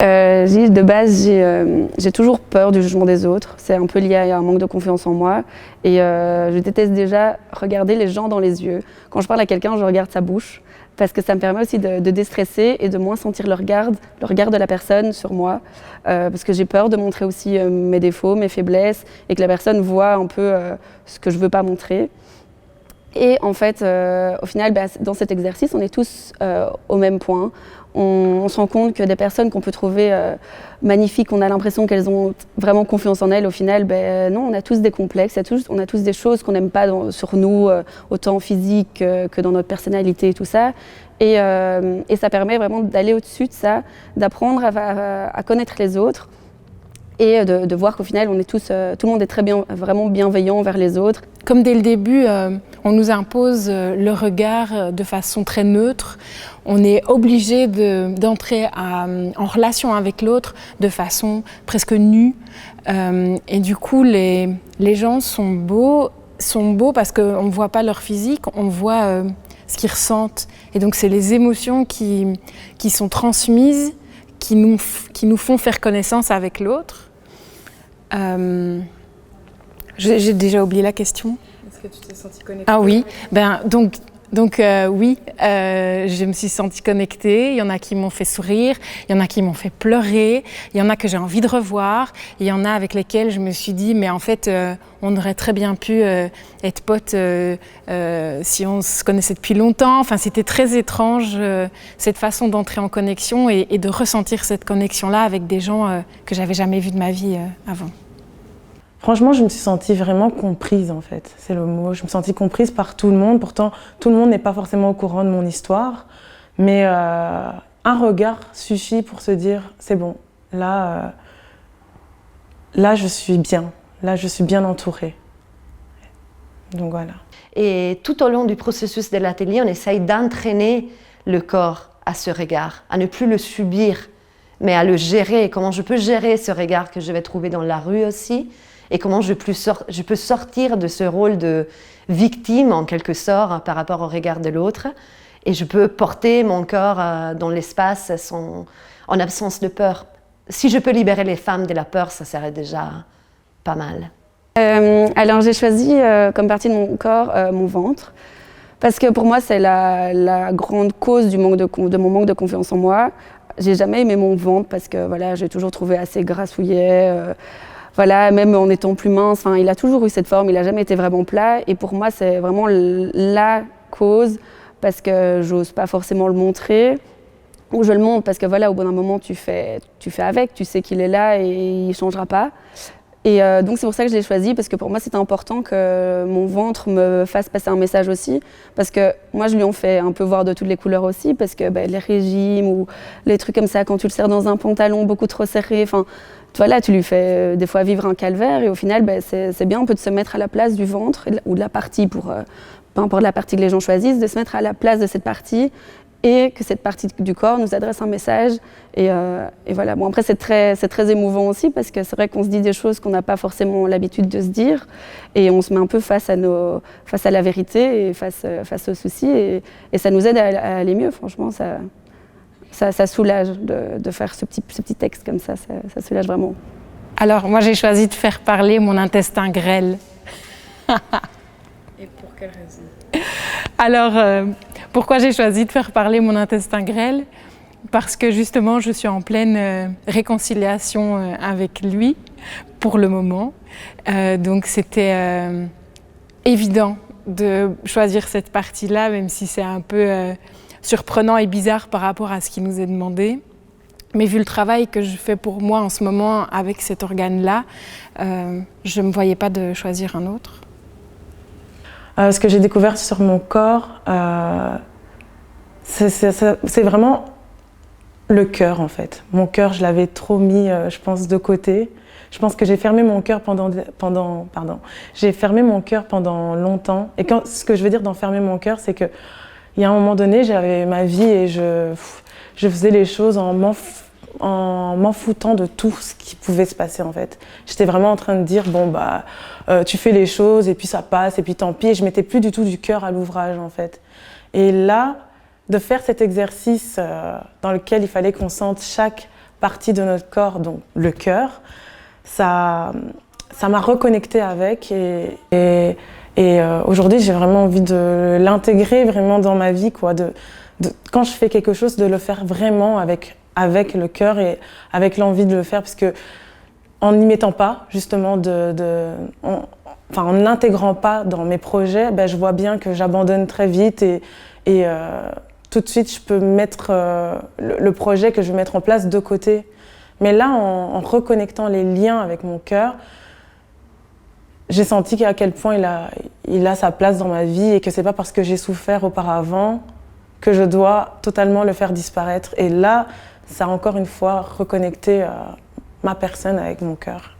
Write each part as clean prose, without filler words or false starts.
De base, j'ai toujours peur du jugement des autres. C'est un peu lié à un manque de confiance en moi. Et je déteste déjà regarder les gens dans les yeux. Quand je parle à quelqu'un, je regarde sa bouche. Parce que ça me permet aussi de déstresser et de moins sentir le regard de la personne sur moi. Parce que j'ai peur de montrer aussi mes défauts, mes faiblesses, et que la personne voit un peu ce que je ne veux pas montrer. Et en fait, au final, dans cet exercice, on est tous au même point. On se rend compte que des personnes qu'on peut trouver magnifiques, on a l'impression qu'elles ont vraiment confiance en elles, au final, non, on a tous des complexes, on a tous des choses qu'on n'aime pas sur nous, autant physique que dans notre personnalité et tout ça. Et ça permet vraiment d'aller au-dessus de ça, d'apprendre à connaître les autres et de voir qu'au final, on est tous, tout le monde est vraiment bienveillant envers les autres. Comme dès le début, on nous impose le regard de façon très neutre, on est obligé d'entrer en relation avec l'autre de façon presque nue. Et du coup, les gens sont beaux parce qu'on ne voit pas leur physique, on voit ce qu'ils ressentent. Et donc, c'est les émotions qui sont transmises, qui nous font faire connaissance avec l'autre. J'ai déjà oublié la question. Est-ce que tu t'es sentie connectée? Ah oui, oui, je me suis sentie connectée. Il y en a qui m'ont fait sourire, il y en a qui m'ont fait pleurer, il y en a que j'ai envie de revoir, il y en a avec lesquels je me suis dit mais en fait on aurait très bien pu être potes si on se connaissait depuis longtemps. Enfin, c'était très étrange cette façon d'entrer en connexion et de ressentir cette connexion-là avec des gens que j'avais jamais vus de ma vie avant. Franchement, je me suis sentie vraiment comprise, en fait, c'est le mot. Je me suis sentie comprise par tout le monde. Pourtant, tout le monde n'est pas forcément au courant de mon histoire. Mais un regard suffit pour se dire, c'est bon, là, je suis bien. Là, je suis bien entourée. Donc voilà. Et tout au long du processus de l'atelier, on essaye d'entraîner le corps à ce regard, à ne plus le subir, mais à le gérer. Comment je peux gérer ce regard que je vais trouver dans la rue aussi, et comment je peux sortir de ce rôle de victime, en quelque sorte, par rapport au regard de l'autre. Et je peux porter mon corps dans l'espace en absence de peur. Si je peux libérer les femmes de la peur, ça serait déjà pas mal. Alors j'ai choisi comme partie de mon corps mon ventre. Parce que pour moi, c'est la grande cause de mon manque de confiance en moi. J'ai jamais aimé mon ventre parce que voilà, j'ai toujours trouvé assez grassouillet. Voilà, même en étant plus mince, il a toujours eu cette forme, il n'a jamais été vraiment plat. Et pour moi, c'est vraiment la cause parce que j'ose pas forcément le montrer. Ou je le montre parce que voilà, au bout d'un moment, tu fais avec, tu sais qu'il est là et il ne changera pas. Et donc c'est pour ça que je l'ai choisi, parce que pour moi, c'était important que mon ventre me fasse passer un message aussi. Parce que moi, je lui en fais un peu voir de toutes les couleurs aussi, parce que les régimes ou les trucs comme ça, quand tu le serres dans un pantalon beaucoup trop serré, voilà, tu lui fais des fois vivre un calvaire et au final, c'est bien un peu de se mettre à la place du ventre ou de la partie, peu importe la partie que les gens choisissent, de se mettre à la place de cette partie et que cette partie du corps nous adresse un message. Et voilà. Bon, après, c'est très émouvant aussi parce que c'est vrai qu'on se dit des choses qu'on n'a pas forcément l'habitude de se dire et on se met un peu face à la vérité et face aux soucis et ça nous aide à aller mieux, franchement. Ça soulage de faire ce petit texte comme ça soulage vraiment. Alors, moi, j'ai choisi de faire parler mon intestin grêle. Et pour quelle raison? Alors, pourquoi j'ai choisi de faire parler mon intestin grêle? Parce que justement, je suis en pleine réconciliation avec lui, pour le moment. Donc, c'était évident de choisir cette partie-là, même si c'est un peu surprenant et bizarre par rapport à ce qui nous est demandé. Mais vu le travail que je fais pour moi en ce moment avec cet organe-là, je ne me voyais pas de choisir un autre. Ce que j'ai découvert sur mon corps, c'est vraiment le cœur en fait. Mon cœur, je l'avais trop mis, je pense, de côté. Je pense que j'ai fermé mon cœur j'ai fermé mon cœur pendant longtemps. Et ce que je veux dire dans fermer mon cœur, c'est qu'il y a un moment donné, j'avais ma vie et je faisais les choses en m'en foutant de tout ce qui pouvait se passer en fait. J'étais vraiment en train de dire tu fais les choses et puis ça passe et puis tant pis, et je mettais plus du tout du cœur à l'ouvrage en fait. Et là, de faire cet exercice dans lequel il fallait qu'on sente chaque partie de notre corps, donc le cœur, ça m'a reconnectée avec et aujourd'hui j'ai vraiment envie de l'intégrer vraiment dans ma vie, quoi. Quand je fais quelque chose, de le faire vraiment avec le cœur et avec l'envie de le faire, parce que en n'y mettant pas, justement, en ne l'intégrant pas dans mes projets, je vois bien que j'abandonne très vite et tout de suite je peux mettre le projet que je vais mettre en place de côté. Mais là, en reconnectant les liens avec mon cœur, j'ai senti à quel point il a sa place dans ma vie et que c'est pas parce que j'ai souffert auparavant que je dois totalement le faire disparaître. Et là, ça a encore une fois reconnecté ma personne avec mon cœur.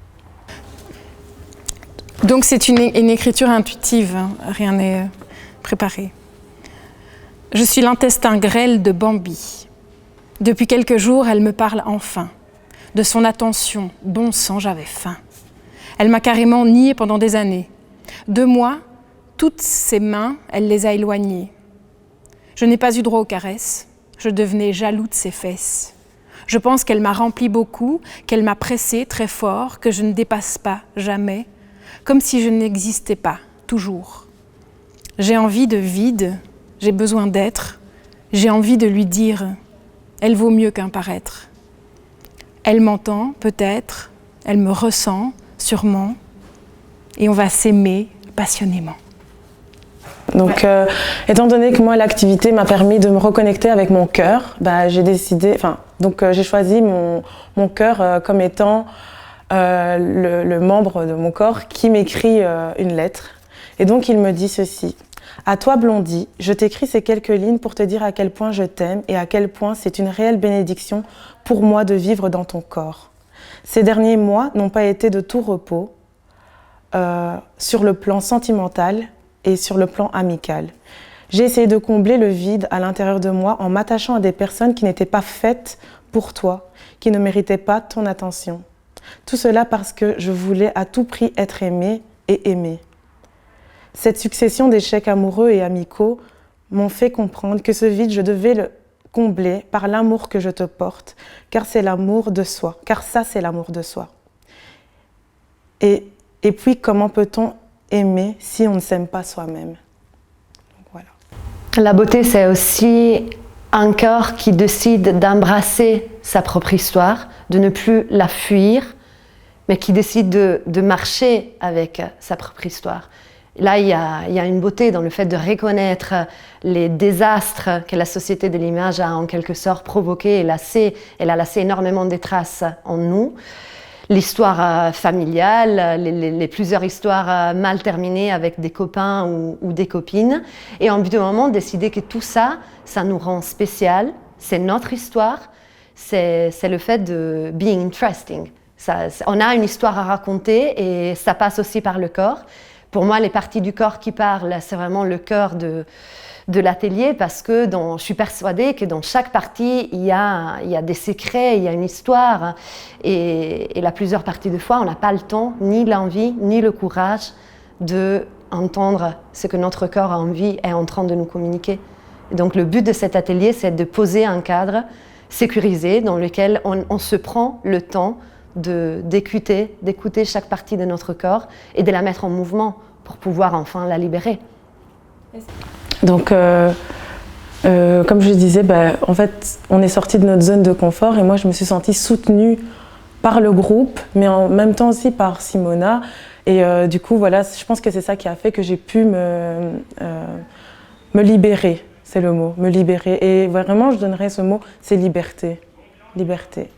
Donc c'est une écriture intuitive, hein, rien n'est préparé. Je suis l'intestin grêle de Bambi. Depuis quelques jours, elle me parle enfin. De son attention, bon sang, j'avais faim. Elle m'a carrément nié pendant des années. De moi, toutes ses mains, elle les a éloignées. Je n'ai pas eu droit aux caresses, je devenais jaloux de ses fesses. Je pense qu'elle m'a rempli beaucoup, qu'elle m'a pressé très fort, que je ne dépasse pas, jamais, comme si je n'existais pas, toujours. J'ai envie de vide, j'ai besoin d'être, j'ai envie de lui dire « elle vaut mieux qu'un paraître ». Elle m'entend, peut-être, elle me ressent, sûrement, et on va s'aimer passionnément. Donc, étant donné que moi, l'activité m'a permis de me reconnecter avec mon cœur, j'ai choisi mon cœur comme étant le membre de mon corps qui m'écrit une lettre. Et donc, il me dit ceci. « À toi, Blondie, je t'écris ces quelques lignes pour te dire à quel point je t'aime et à quel point c'est une réelle bénédiction pour moi de vivre dans ton corps. Ces derniers mois n'ont pas été de tout repos sur le plan sentimental et sur le plan amical. J'ai essayé de combler le vide à l'intérieur de moi en m'attachant à des personnes qui n'étaient pas faites pour toi, qui ne méritaient pas ton attention. Tout cela parce que je voulais à tout prix être aimée et aimée. Cette succession d'échecs amoureux et amicaux m'ont fait comprendre que ce vide, je devais le combler par l'amour que je te porte, car c'est l'amour de soi, car ça c'est l'amour de soi. Et puis comment peut-on aimer si on ne s'aime pas soi-même? Voilà. La beauté, c'est aussi un cœur qui décide d'embrasser sa propre histoire, de ne plus la fuir, mais qui décide de marcher avec sa propre histoire. Là, il y a une beauté dans le fait de reconnaître les désastres que la société de l'image a en quelque sorte provoqués et laissé. Elle a laissé énormément de traces en nous. L'histoire familiale, les plusieurs histoires mal terminées avec des copains ou des copines. Et en bout de moment, décider que tout ça, ça nous rend spécial, c'est notre histoire, c'est le fait de being interesting. On a une histoire à raconter et ça passe aussi par le corps. Pour moi, les parties du corps qui parlent, c'est vraiment le cœur de l'atelier parce que je suis persuadée que dans chaque partie, il y a des secrets, il y a une histoire. Et la plusieurs parties de fois, on n'a pas le temps, ni l'envie, ni le courage d'entendre ce que notre corps a envie et est en train de nous communiquer. Et donc le but de cet atelier, c'est de poser un cadre sécurisé dans lequel on se prend le temps d'écouter chaque partie de notre corps et de la mettre en mouvement pour pouvoir enfin la libérer. Donc, comme je disais, en fait, on est sorti de notre zone de confort et moi, je me suis sentie soutenue par le groupe, mais en même temps aussi par Simona. Et du coup, voilà, je pense que c'est ça qui a fait que j'ai pu me libérer, c'est le mot, me libérer. Et vraiment, je donnerais ce mot, c'est liberté. Liberté.